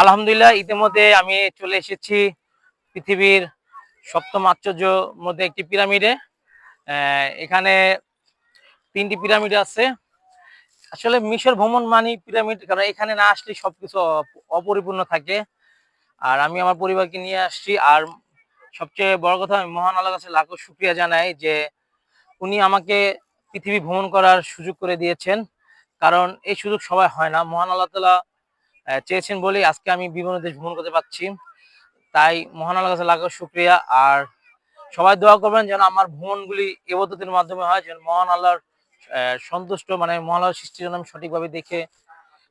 আলহামদুলিল্লাহ, ইতিমধ্যে আমি চলে এসেছি পৃথিবীর সপ্তম আশ্চর্যের মধ্যে একটি পিরামিডে। এখানে ৩টি পিরামিড আছে। আসলে মিশর ভ্রমণ মানে পিরামিড, কারণ এখানে না আসলে সবকিছু অপরিপূর্ণ থাকে। আর আমি আমার পরিবারকে নিয়ে আসছি। আর সবচেয়ে বড় কথা, আমি মহান আল্লাহর কাছে লাখো শুকরিয়া জানাই যে উনি আমাকে পৃথিবী ভ্রমণ করার সুযোগ করে দিয়েছেন। কারণ এই সুযোগ সবাই হয় না। মহান আল্লাহ তাআলা চেয়েছেন বলেই আজকে আমি বিভিন্ন দেশ ভ্রমণ করতে পারছি। তাই মহান আল্লাহর কাছে লাখো শুকরিয়া। আর সবাই দোয়া করবেন যেন আমার ভ্রমণগুলি ইবাদতের মাধ্যমে হয়, যেন মহান আল্লাহর সন্তুষ্ট, মানে মহান আল্লাহর সৃষ্টির জন্য আমি সঠিকভাবে দেখে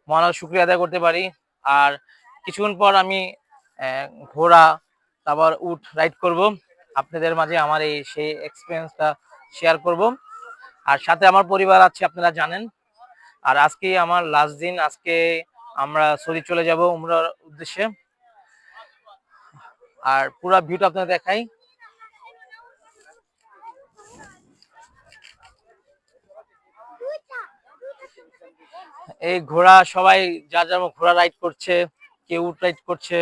মহান আল্লাহর শুকরিয়া আদায় করতে পারি। আর কিছুক্ষণ পর আমি ঘোড়া, তারপর উট রাইড করব। আপনাদের মাঝে আমার এই সেই এক্সপিরিয়েন্সটা শেয়ার করব। আর সাথে আমার পরিবার আছে, আপনারা জানেন। আর আজকে আমার লাস্ট দিন। আজকে আমরা সৌদি চলে যাব উমরার উদ্দেশ্যে। আর পুরো ভিউটা আপনাদের দেখাই। এই ঘোড়া সবাই যার যার মতো ঘোড়া রাইড করছে, কেউ উট রাইড করছে।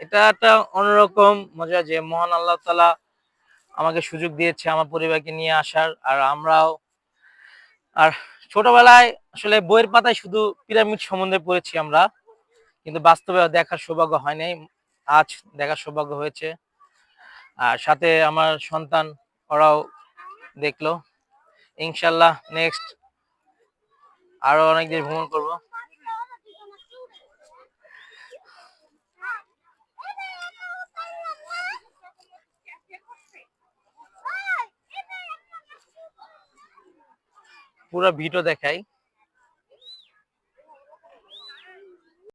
এটা একটা অন্যরকম মজা যে মহান আল্লাহ তাআলা আমাকে সুযোগ দিয়েছে আমার পরিবারকে নিয়ে আসার। আর আমরাও, আর ছোটবেলায় আসলে বইয়ের পাতায় শুধু পিরামিড সম্বন্ধে পড়েছি আমরা, কিন্তু বাস্তবে দেখার সৌভাগ্য হয় নাই। আজ দেখার সৌভাগ্য হয়েছে। আর সাথে আমার সন্তান, ওরাও দেখলো। ইনশাল্লাহ নেক্সট আরো অনেক দেশ ভ্রমণ করব। পুরো ভিডিও দেখাই।